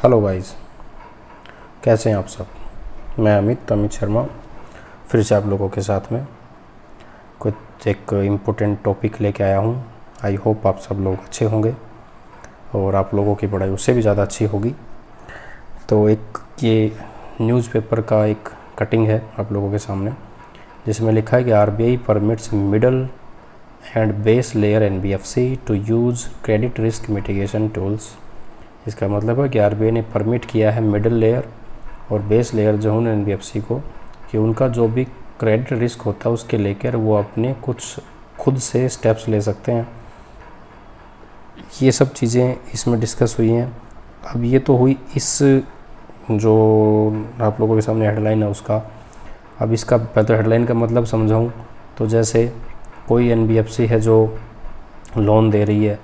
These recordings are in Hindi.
हेलो गाइस, कैसे हैं आप सब। मैं अमित शर्मा फिर से आप लोगों के साथ में कुछ एक इम्पोर्टेंट टॉपिक लेके आया हूँ। आई होप आप सब लोग अच्छे होंगे और आप लोगों की पढ़ाई उससे भी ज़्यादा अच्छी होगी। तो एक ये न्यूज़पेपर का एक कटिंग है आप लोगों के सामने, जिसमें लिखा है कि RBI permits middle and base layer NBFC to use credit risk mitigation tools. इसका मतलब है कि आरबीआई ने परमिट किया है मिडिल लेयर और बेस लेयर जो है एनबीएफसी को, कि उनका जो भी क्रेडिट रिस्क होता है उसके लेकर वो अपने कुछ खुद से स्टेप्स ले सकते हैं। ये सब चीज़ें इसमें डिस्कस हुई हैं। अब ये तो हुई इस जो आप लोगों के सामने हेडलाइन है उसका। अब इसका मैं तो हेडलाइन का मतलब समझाऊँ तो जैसे कोई एनबीएफसी है जो लोन दे रही है,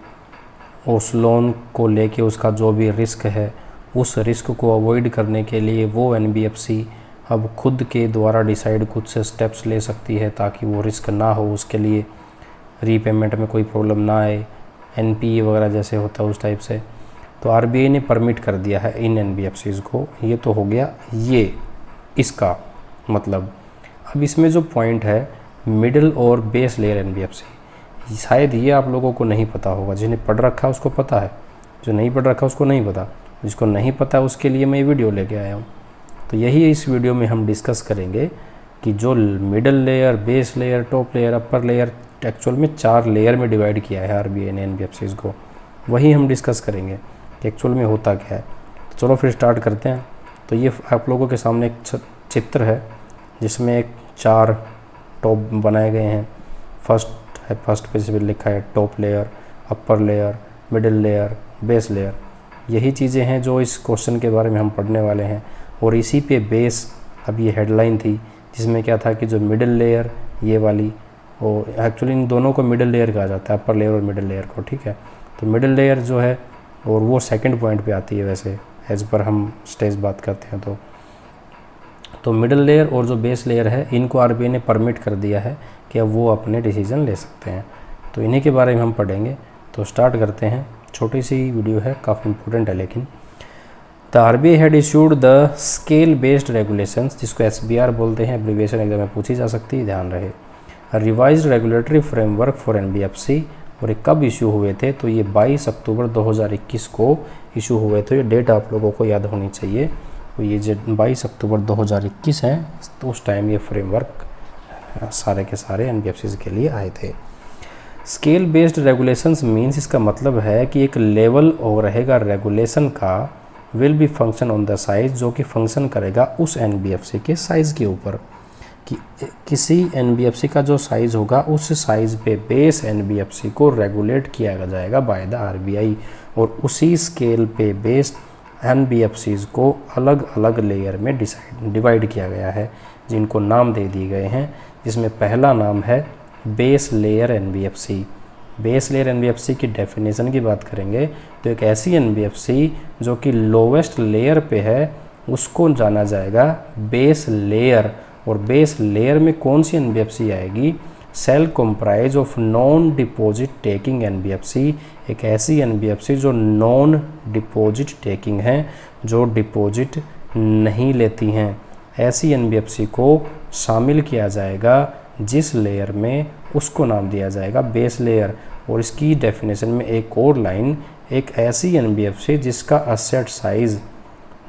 उस लोन को लेके उसका जो भी रिस्क है उस रिस्क को अवॉइड करने के लिए वो एनबीएफसी अब खुद के द्वारा डिसाइड कुछ से स्टेप्स ले सकती है ताकि वो रिस्क ना हो, उसके लिए रीपेमेंट में कोई प्रॉब्लम ना आए, एनपीए वगैरह जैसे होता है उस टाइप से। तो आरबीआई ने परमिट कर दिया है इन एनबीएफसीज़ को। ये तो हो गया ये इसका मतलब। अब इसमें जो पॉइंट है मिडिल और बेस लेयर एनबीएफसी, शायद ये आप लोगों को नहीं पता होगा। जिन्हें पढ़ रखा है उसको पता है, जो नहीं पढ़ रखा उसको नहीं पता। जिसको नहीं पता उसके लिए मैं ये वीडियो लेके आया हूँ। तो यही इस वीडियो में हम डिस्कस करेंगे कि जो middle layer, base layer, top layer, upper layer, actual में 4 लेयर में डिवाइड किया है आरबीआई ने एनबीएफसीज़ को। वही हम डिस्कस करेंगे कि एक्चुअल में होता क्या है। तो चलो फिर स्टार्ट करते हैं। तो ये आप लोगों के सामने एक चित्र है जिसमें एक 4 टॉप बनाए गए हैं। फर्स्ट पेज पे लिखा है top layer, upper layer, middle layer, base layer. यही चीज़ें हैं जो इस क्वेश्चन के बारे में हम पढ़ने वाले हैं। और इसी पे बेस अब ये हेडलाइन थी जिसमें क्या था कि जो मिडिल लेयर ये वाली, और एक्चुअली इन दोनों को मिडिल लेयर कहा जाता है, अपर लेयर और मिडिल लेयर को, ठीक है। तो मिडिल लेयर जो है और वो सेकंड पॉइंट पे आती है वैसे एज पर हम स्टेज बात करते हैं। तो मिडिल लेयर और जो बेस लेयर है इनको आरबीआई ने परमिट कर दिया है कि अब वो अपने डिसीजन ले सकते हैं। तो इन्हीं के बारे में हम पढ़ेंगे। तो स्टार्ट करते हैं। छोटी सी वीडियो है, काफ़ी इंपॉर्टेंट है लेकिन। The RBI had issued the scale based regulations, जिसको एसबीआर बोलते हैं, एब्रीविएशन एग्जाम में पूछी जा सकती है, ध्यान रहे। Revised regulatory framework for NBFC. और ये कब इशू हुए थे? तो ये 22 अक्टूबर 2021 को इशू हुए थे। ये डेट आप लोगों को याद होनी चाहिए। तो ये जो 22 अक्टूबर 2021 है तो उस टाइम ये फ्रेमवर्क सारे के सारे एनबीएफसीज़ के लिए आए थे। स्केल बेस्ड रेगुलेशंस मींस, इसका मतलब है कि एक लेवल और रहेगा रेगुलेशन का, will be function on the size, जो कि फंक्शन करेगा उस एनबीएफसी के साइज़ के ऊपर। कि किसी एनबीएफसी का जो साइज़ होगा उस साइज़ पे बेस एनबीएफसी को रेगुलेट किया जाएगा बाय द आरबीआई। और उसी स्केल पे बेस्ड एनबीएफसीज़ को अलग अलग लेयर में डिवाइड किया गया है, जिनको नाम दे दिए गए हैं। जिसमें पहला नाम है base layer NBFC. Base layer NBFC की डेफिनेशन की बात करेंगे तो एक ऐसी एनबीएफसी जो कि लोवेस्ट लेयर पे है उसको जाना जाएगा बेस लेयर। और बेस लेयर में कौन सी एनबीएफसी आएगी? Sell comprise of non deposit taking NBFC. एक ऐसी एनबीएफसी जो नॉन डिपॉजिट टेकिंग है, जो डिपॉजिट नहीं लेती हैं, ऐसी एनबीएफसी को शामिल किया जाएगा जिस लेयर में, उसको नाम दिया जाएगा बेस लेयर। और इसकी डेफिनेशन में एक और लाइन, एक ऐसी एनबीएफसी जिसका असेट साइज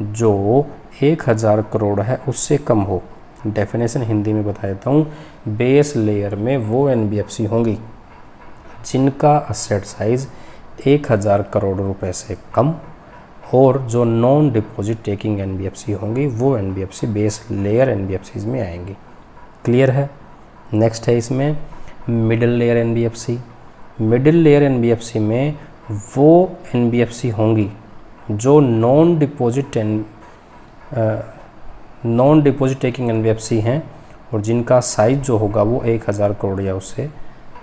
जो 1000 करोड़ है उससे कम हो। डेफिनेशन हिंदी में बता देता हूँ। बेस लेयर में वो एनबीएफसी होंगी जिनका असेट साइज 1000 करोड़ रुपए से कम, और जो नॉन डिपॉजिट टेकिंग एनबीएफसी होंगी वो एनबीएफसी बेस लेयर एनबीएफसीज में आएंगी। क्लियर है। नेक्स्ट है इसमें middle layer NBFC. Middle layer NBFC में वो एनबीएफसी होंगी जो नॉन डिपॉजिट टेकिंग एनबीएफसी हैं और जिनका साइज जो होगा वो 1000 करोड़ या उससे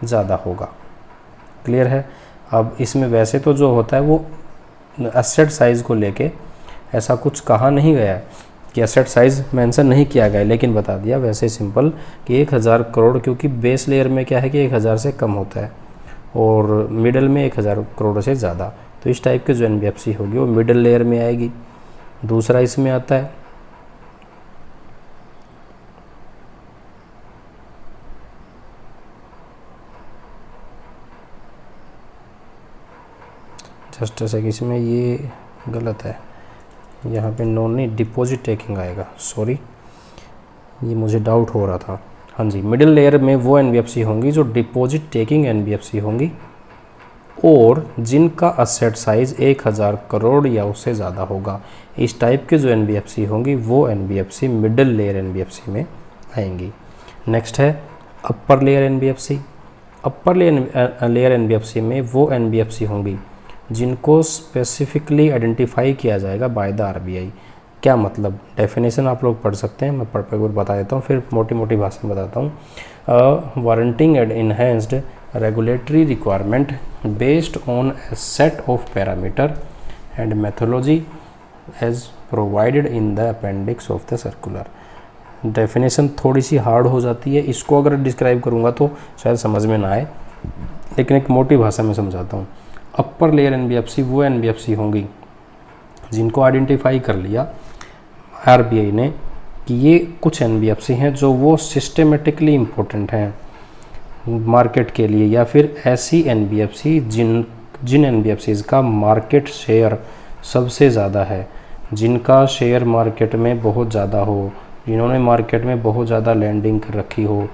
ज़्यादा होगा। क्लियर है। अब इसमें वैसे तो जो होता है वो एसेट साइज़ को लेके ऐसा कुछ कहा नहीं गया है कि एसेट साइज़ मेंशन नहीं किया गया, लेकिन बता दिया वैसे सिंपल कि 1000 करोड़, क्योंकि बेस लेयर में क्या है कि 1000 से कम होता है और मिडल में 1000 करोड़ से ज़्यादा। तो इस टाइप के जो एनबीएफसी होगी वो मिडिल लेयर में आएगी। दूसरा इसमें आता है जस्ट ऐसा कि इसमें ये गलत है, यहाँ पे नॉन नहीं डिपॉजिट टेकिंग आएगा, सॉरी ये मुझे डाउट हो रहा था। हाँ जी, मिडिल लेयर में वो एनबीएफसी होंगी जो डिपॉजिट टेकिंग एनबीएफसी होंगी और जिनका असेट साइज 1000 करोड़ या उससे ज़्यादा होगा। इस टाइप के जो एनबीएफसी होंगी वो एनबीएफसी मिडिल लेयर एनबीएफसी में आएंगी। नेक्स्ट है upper layer NBFC. Upper layer NBFC में वो एनबीएफसी होंगी जिनको स्पेसिफिकली आइडेंटिफाई किया जाएगा बाय द आरबीआई। क्या मतलब, डेफिनेशन आप लोग पढ़ सकते हैं, मैं पढ़ बता देता हूँ, फिर मोटी मोटी भाषा में बताता हूँ। Warranting and enhanced regulatory requirement based on a set of parameter and methodology as provided in the appendix of the circular. Definition थोड़ी सी हार्ड हो जाती है, इसको अगर डिस्क्राइब करूँगा तो शायद समझ में ना आए, लेकिन एक मोटी भाषा में समझाता हूँ। अपर लेयर एनबीएफसी वो एनबीएफसी होंगी जिनको आइडेंटिफाई कर लिया आरबीआई ने कि ये कुछ एनबीएफसी हैं जो वो सिस्टमेटिकली इम्पोर्टेंट हैं मार्केट के लिए, या फिर ऐसी एनबीएफसी जिन एनबीएफसीज़ का मार्केट शेयर सबसे ज़्यादा है, जिनका शेयर मार्केट में बहुत ज़्यादा हो, जिन्होंने मार्केट में बहुत ज़्यादा लैंडिंग कर रखी हो।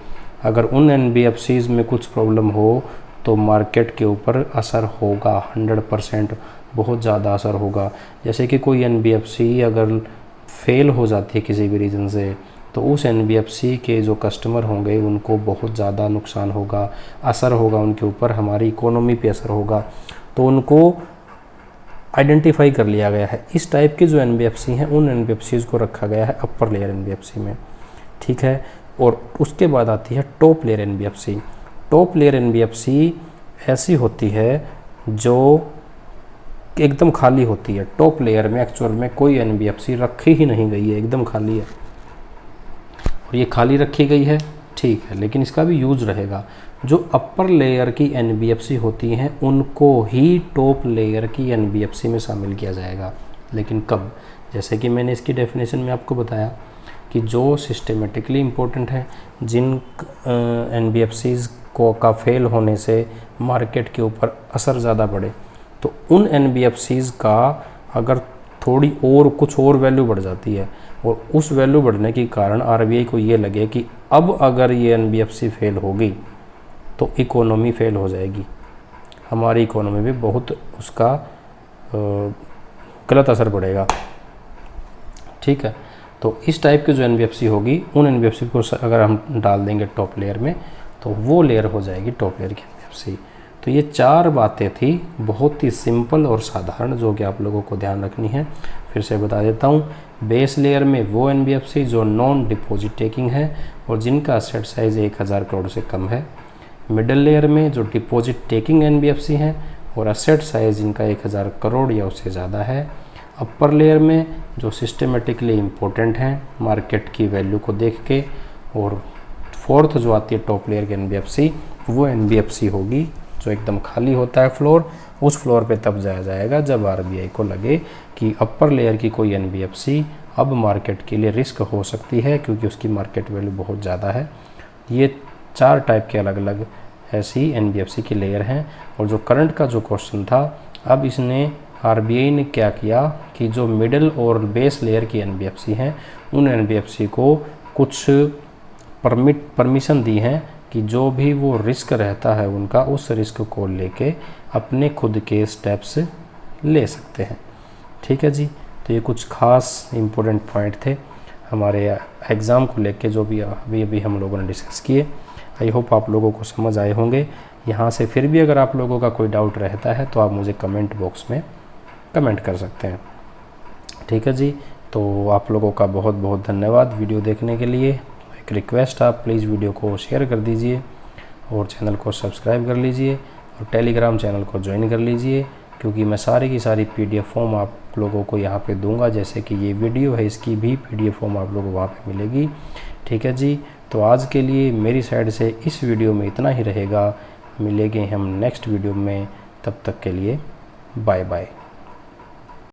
अगर उन एनबीएफसीज़ में कुछ प्रॉब्लम हो तो मार्केट के ऊपर असर होगा, 100% बहुत ज़्यादा असर होगा। जैसे कि कोई एनबीएफसी अगर फेल हो जाती है किसी भी रीज़न से, तो उस एनबीएफसी के जो कस्टमर होंगे उनको बहुत ज़्यादा नुकसान होगा, असर होगा उनके ऊपर, हमारी इकोनॉमी पे असर होगा। तो उनको आइडेंटिफाई कर लिया गया है। इस टाइप के जो एनबीएफसी हैं उन एनबीएफसीज़ को रखा गया है अपर लेयर एनबीएफसी में, ठीक है। और उसके बाद आती है top layer NBFC. Top layer NBFC ऐसी होती है जो एकदम खाली होती है। टॉप लेयर में एक्चुअल में कोई एनबीएफसी रखी ही नहीं गई है, एकदम खाली है। और ये खाली रखी गई है, ठीक है, लेकिन इसका भी यूज रहेगा। जो अपर लेयर की एनबीएफसी होती हैं उनको ही टॉप लेयर की एनबीएफसी में शामिल किया जाएगा। लेकिन कब? जैसे कि मैंने इसकी डेफिनेशन में आपको बताया कि जो सिस्टमेटिकली इम्पोर्टेंट है, जिन एनबीएफसीज़ को का फेल होने से मार्केट के ऊपर असर ज़्यादा पड़े, तो उन एनबीएफसीज़ का अगर थोड़ी और कुछ और वैल्यू बढ़ जाती है और उस वैल्यू बढ़ने के कारण आरबीआई को ये लगे कि अब अगर ये एनबीएफसी फेल होगी तो इकोनॉमी फेल हो जाएगी, हमारी इकोनॉमी में बहुत उसका गलत असर पड़ेगा, ठीक है। तो इस टाइप की जो एनबीएफसी होगी उन एनबीएफसी को अगर हम डाल देंगे टॉप लेयर में तो वो लेयर हो जाएगी टॉप लेयर की एनबीएफसी। तो ये 4 बातें थी, बहुत ही सिंपल और साधारण, जो कि आप लोगों को ध्यान रखनी है। फिर से बता देता हूँ, बेस लेयर में वो एनबीएफसी जो नॉन डिपॉजिट टेकिंग है और जिनका असेट साइज 1000 करोड़ से कम है। मिडिल लेयर में जो डिपॉजिट टेकिंग एनबीएफसी हैं और असेट साइज जिनका 1000 करोड़ या उससे ज़्यादा है। अपर लेयर में जो सिस्टमेटिकली इम्पोर्टेंट हैं मार्केट की वैल्यू को देख के। और फोर्थ जो आती है टॉप लेयर की एनबीएफसी, वो एनबीएफसी होगी जो एकदम खाली होता है फ्लोर। उस फ्लोर पे तब जाया जाएगा जब आरबीआई को लगे कि अपर लेयर की कोई एनबीएफसी अब मार्केट के लिए रिस्क हो सकती है क्योंकि उसकी मार्केट वैल्यू बहुत ज़्यादा है। ये 4 टाइप के अलग अलग ऐसी एनबीएफसी की लेयर हैं। और जो करंट का जो क्वेश्चन था, अब इसने आरबीआई ने क्या किया कि जो मिडिल और बेस लेयर की एनबीएफसी हैं उन एनबीएफसी को कुछ परमिशन दी हैं कि जो भी वो रिस्क रहता है उनका, उस रिस्क को लेके अपने खुद के स्टेप्स ले सकते हैं, ठीक है जी। तो ये कुछ खास इम्पोर्टेंट पॉइंट थे हमारे एग्ज़ाम को लेके जो भी अभी हम लोगों ने डिस्कस किए। आई होप आप लोगों को समझ आए होंगे। यहाँ से फिर भी अगर आप लोगों का कोई डाउट रहता है तो आप मुझे कमेंट बॉक्स में कमेंट कर सकते हैं, ठीक है जी। तो आप लोगों का बहुत बहुत धन्यवाद वीडियो देखने के लिए। एक रिक्वेस्ट, आप प्लीज़ वीडियो को शेयर कर दीजिए और चैनल को सब्सक्राइब कर लीजिए और टेलीग्राम चैनल को ज्वाइन कर लीजिए, क्योंकि मैं सारी की सारी PDF फॉर्म आप लोगों को यहाँ पे दूंगा। जैसे कि ये वीडियो है, इसकी भी PDF फॉर्म आप लोगों को वहाँ पे मिलेगी, ठीक है जी। तो आज के लिए मेरी साइड से इस वीडियो में इतना ही रहेगा। मिलेंगे हम नेक्स्ट वीडियो में, तब तक के लिए बाय बाय।